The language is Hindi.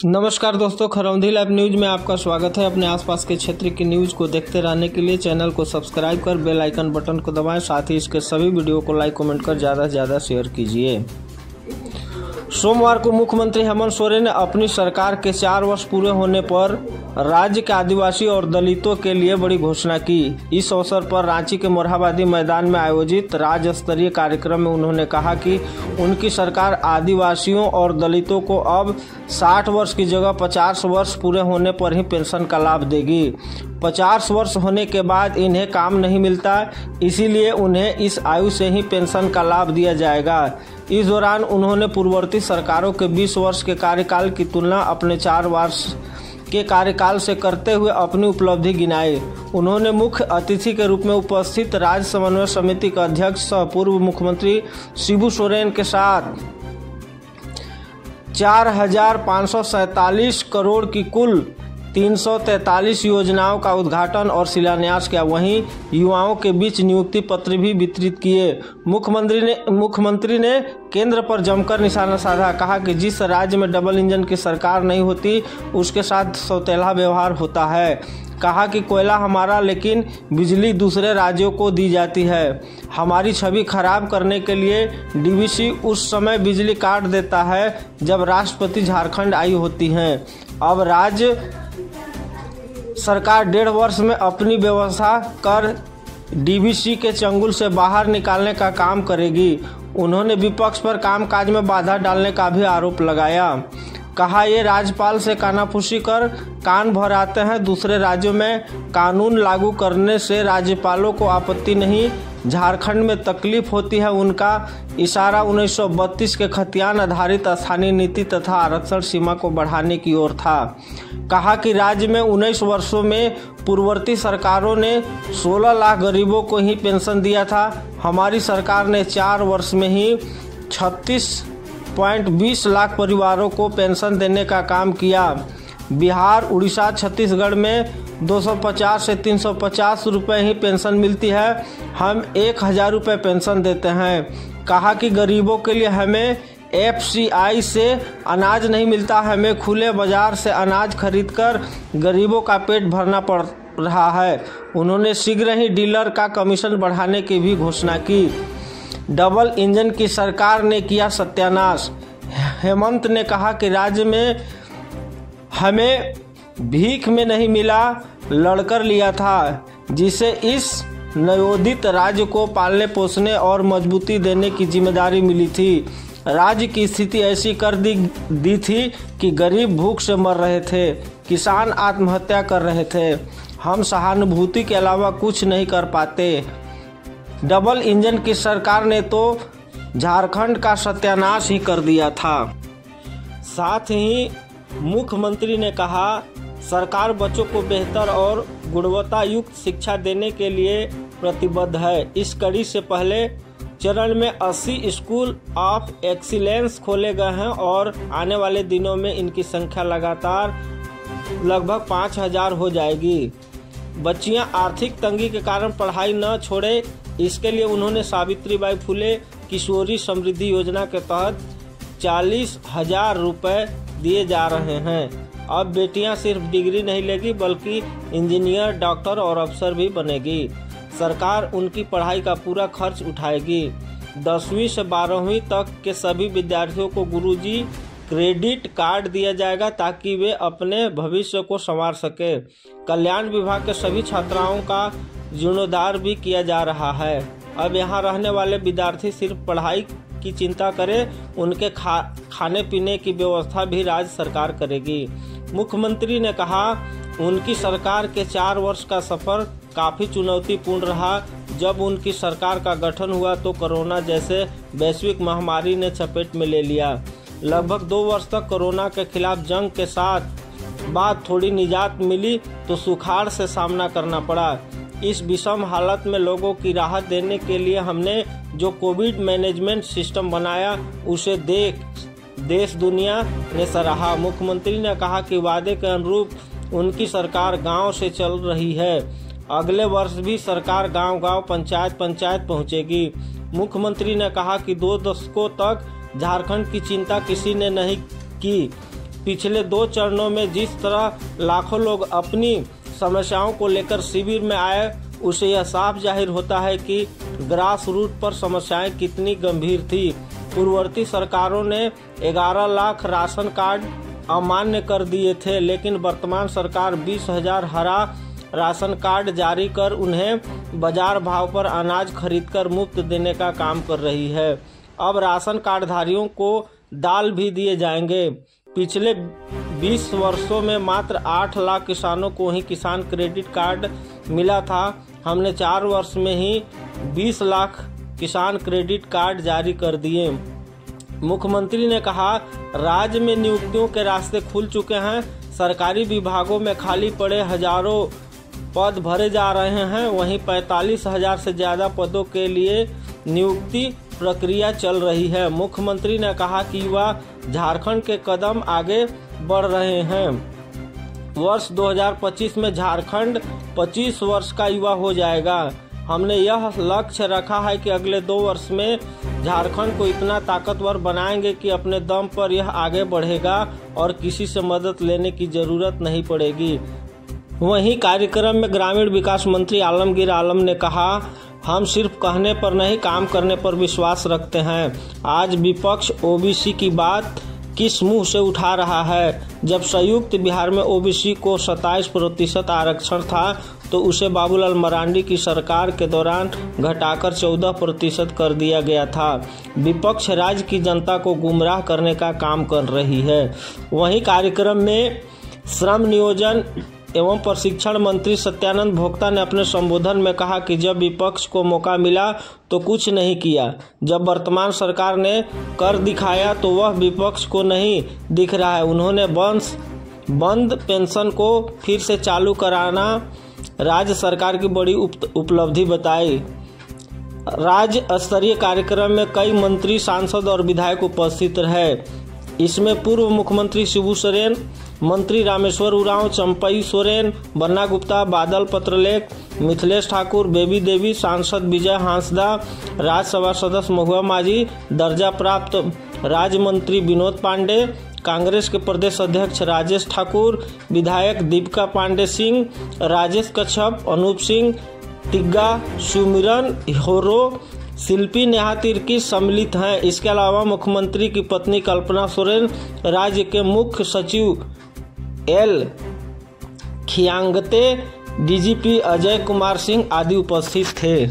नमस्कार दोस्तों, खरौंधी लाइव न्यूज में आपका स्वागत है। अपने आसपास के क्षेत्र की न्यूज को देखते रहने के लिए चैनल को सब्सक्राइब कर बेल आइकन बटन को दबाएं। साथ ही इसके सभी वीडियो को लाइक कमेंट कर ज़्यादा से ज़्यादा शेयर कीजिए। सोमवार को मुख्यमंत्री हेमंत सोरेन ने अपनी सरकार के 4 वर्ष पूरे होने पर राज्य के आदिवासी और दलितों के लिए बड़ी घोषणा की। इस अवसर पर रांची के मोरहाबादी मैदान में आयोजित राज्य स्तरीय कार्यक्रम में उन्होंने कहा कि उनकी सरकार आदिवासियों और दलितों को अब 60 वर्ष की जगह 50 वर्ष पूरे होने पर ही पेंशन का लाभ देगी। 50 वर्ष होने के बाद इन्हें काम नहीं मिलता, इसीलिए उन्हें इस आयु से ही पेंशन का लाभ दिया जाएगा। इस दौरान उन्होंने पूर्ववर्ती सरकारों के 20 वर्ष के कार्यकाल की तुलना अपने 4 वर्ष के कार्यकाल से करते हुए अपनी उपलब्धि गिनाई। उन्होंने मुख्य अतिथि के रूप में उपस्थित राज्य समन्वय समिति के अध्यक्ष सह पूर्व मुख्यमंत्री शिबू सोरेन के साथ 4,547 करोड़ की कुल 343 योजनाओं का उद्घाटन और शिलान्यास किया। वहीं युवाओं के बीच नियुक्ति पत्र भी वितरित किए। मुख्यमंत्री ने केंद्र पर जमकर निशाना साधा। कहा कि जिस राज्य में डबल इंजन की सरकार नहीं होती उसके साथ सौतेला व्यवहार होता है। कहा कि कोयला हमारा लेकिन बिजली दूसरे राज्यों को दी जाती है। हमारी छवि खराब करने के लिए डीवीसी उस समय बिजली काट देता है जब राष्ट्रपति झारखंड आई होती हैं। अब राज्य सरकार 1.5 वर्ष में अपनी व्यवस्था कर डीवीसी के चंगुल से बाहर निकालने का काम करेगी। उन्होंने विपक्ष पर कामकाज में बाधा डालने का भी आरोप लगाया। कहा ये राज्यपाल से कानाफूसी कर कान भराते हैं। दूसरे राज्यों में कानून लागू करने से राज्यपालों को आपत्ति नहीं, झारखंड में तकलीफ होती है। उनका इशारा 1932 के खतियान आधारित स्थानीय नीति तथा आरक्षण सीमा को बढ़ाने की ओर था। कहा कि राज्य में 19 वर्षों में पूर्ववर्ती सरकारों ने 16 लाख गरीबों को ही पेंशन दिया था। हमारी सरकार ने 4 वर्ष में ही 36.20 लाख परिवारों को पेंशन देने का काम किया। बिहार, उड़ीसा, छत्तीसगढ़ में 250 से 350 रुपये ही पेंशन मिलती है। हम 1,000 रुपये पेंशन देते हैं। कहा कि गरीबों के लिए हमें FCI से अनाज नहीं मिलता, हमें खुले बाजार से अनाज खरीदकर गरीबों का पेट भरना पड़ रहा है। उन्होंने शीघ्र ही डीलर का कमीशन बढ़ाने की भी घोषणा की। डबल इंजन की सरकार ने किया सत्यानाश। हेमंत ने कहा कि राज्य में हमें भीख में नहीं मिला, लड़कर लिया था, जिसे इस नवोदित राज्य को पालने पोसने और मजबूती देने की जिम्मेदारी मिली थी। राज्य की स्थिति ऐसी कर दी थी कि गरीब भूख से मर रहे थे, किसान आत्महत्या कर रहे थे। हम सहानुभूति के अलावा कुछ नहीं कर पाते। डबल इंजन की सरकार ने तो झारखंड का सत्यानाश ही कर दिया था। साथ ही मुख्यमंत्री ने कहा, सरकार बच्चों को बेहतर और गुणवत्ता युक्त शिक्षा देने के लिए प्रतिबद्ध है। इस कड़ी से पहले चरण में 80 स्कूल ऑफ एक्सीलेंस खोले गए हैं और आने वाले दिनों में इनकी संख्या लगातार लगभग 5,000 हो जाएगी। बच्चियां आर्थिक तंगी के कारण पढ़ाई न छोड़े, इसके लिए उन्होंने सावित्रीबाई फुले किशोरी समृद्धि योजना के तहत 40,000 रुपये दिए जा रहे हैं। अब बेटियां सिर्फ डिग्री नहीं लेगी बल्कि इंजीनियर, डॉक्टर और अफसर भी बनेगी। सरकार उनकी पढ़ाई का पूरा खर्च उठाएगी। 10वीं से 12वीं तक के सभी विद्यार्थियों को गुरुजी क्रेडिट कार्ड दिया जाएगा ताकि वे अपने भविष्य को संवार सके। कल्याण विभाग के सभी छात्राओं का जीर्णोद्धार भी किया जा रहा है। अब यहाँ रहने वाले विद्यार्थी सिर्फ पढ़ाई की चिंता करें, उनके खाने पीने की व्यवस्था भी राज्य सरकार करेगी। मुख्यमंत्री ने कहा, उनकी सरकार के 4 वर्ष का सफर काफी चुनौतीपूर्ण रहा। जब उनकी सरकार का गठन हुआ तो कोरोना जैसे वैश्विक महामारी ने चपेट में ले लिया। लगभग 2 वर्ष तक कोरोना के खिलाफ जंग के साथ बाद थोड़ी निजात मिली तो सुखाड़ से सामना करना पड़ा। इस विषम हालत में लोगों की राहत देने के लिए हमने जो कोविड मैनेजमेंट सिस्टम बनाया उसे देश दुनिया ने सराहा। मुख्यमंत्री ने कहा कि वादे के अनुरूप उनकी सरकार गांव से चल रही है। अगले वर्ष भी सरकार गांव-गांव, पंचायत पहुंचेगी। मुख्यमंत्री ने कहा कि 2 दशकों तक झारखंड की चिंता किसी ने नहीं की। पिछले 2 चरणों में जिस तरह लाखों लोग अपनी समस्याओं को लेकर शिविर में आए, उसे यह साफ जाहिर होता है कि ग्रास रूट पर समस्याएं कितनी गंभीर थी। पूर्ववर्ती सरकारों ने 11 लाख राशन कार्ड अमान्य कर दिए थे, लेकिन वर्तमान सरकार 20,000 हरा राशन कार्ड जारी कर उन्हें बाजार भाव पर अनाज खरीदकर मुफ्त देने का काम कर रही है। अब राशन कार्डधारियों को दाल भी दिए जाएंगे। पिछले 20 वर्षों में मात्र 8 लाख किसानों को ही किसान क्रेडिट कार्ड मिला था। हमने 4 वर्ष में ही 20 लाख किसान क्रेडिट कार्ड जारी कर दिए। मुख्यमंत्री ने कहा, राज्य में नियुक्तियों के रास्ते खुल चुके हैं। सरकारी विभागों में खाली पड़े हजारों पद भरे जा रहे हैं। वहीं 45,000 से ज्यादा पदों के लिए नियुक्ति प्रक्रिया चल रही है। मुख्यमंत्री ने कहा कि युवा झारखंड के कदम आगे बढ़ रहे हैं। वर्ष 2025 में झारखंड 25 वर्ष का युवा हो जाएगा। हमने यह लक्ष्य रखा है कि अगले 2 वर्ष में झारखंड को इतना ताकतवर बनाएंगे कि अपने दम पर यह आगे बढ़ेगा और किसी से मदद लेने की जरूरत नहीं पड़ेगी। वहीं कार्यक्रम में ग्रामीण विकास मंत्री आलमगीर आलम ने कहा, हम सिर्फ कहने पर नहीं, काम करने पर विश्वास रखते हैं। आज विपक्ष ओबीसी की बात किस मुंह से उठा रहा है? जब संयुक्त बिहार में ओबीसी को 27% आरक्षण था तो उसे बाबूलाल मरांडी की सरकार के दौरान घटाकर 14% कर दिया गया था। विपक्ष राज्य की जनता को गुमराह करने का काम कर रही है। वहीं कार्यक्रम में श्रम नियोजन एवं प्रशिक्षण मंत्री सत्यानंद भोक्ता ने अपने संबोधन में कहा कि जब विपक्ष को मौका मिला तो कुछ नहीं किया। जब वर्तमान सरकार ने कर दिखाया तो वह विपक्ष को नहीं दिख रहा है। उन्होंने बंद पेंशन को फिर से चालू कराना राज्य सरकार की बड़ी उपलब्धि बताई। राज्य स्तरीय कार्यक्रम में कई मंत्री, सांसद और विधायक उपस्थित रहे। इसमें पूर्व मुख्यमंत्री शिबू सोरेन, मंत्री रामेश्वर उरांव, चंपई सोरेन, बन्ना गुप्ता, बादल पत्रलेख, मिथिलेश ठाकुर, बेबी देवी, सांसद विजय हांसदा, राज्यसभा सदस्य महुआ माझी, दर्जा प्राप्त राज्य मंत्री विनोद पांडे, कांग्रेस के प्रदेश अध्यक्ष राजेश ठाकुर, विधायक दीपिका पांडे सिंह, राजेश कच्छप, अनूप सिंह, तिग्गा, सुमिरन होरो, शिल्पी नेहा तिर्की सम्मिलित हैं। इसके अलावा मुख्यमंत्री की पत्नी कल्पना सोरेन, राज्य के मुख्य सचिव एल खियांगते, डीजीपी अजय कुमार सिंह आदि उपस्थित थे।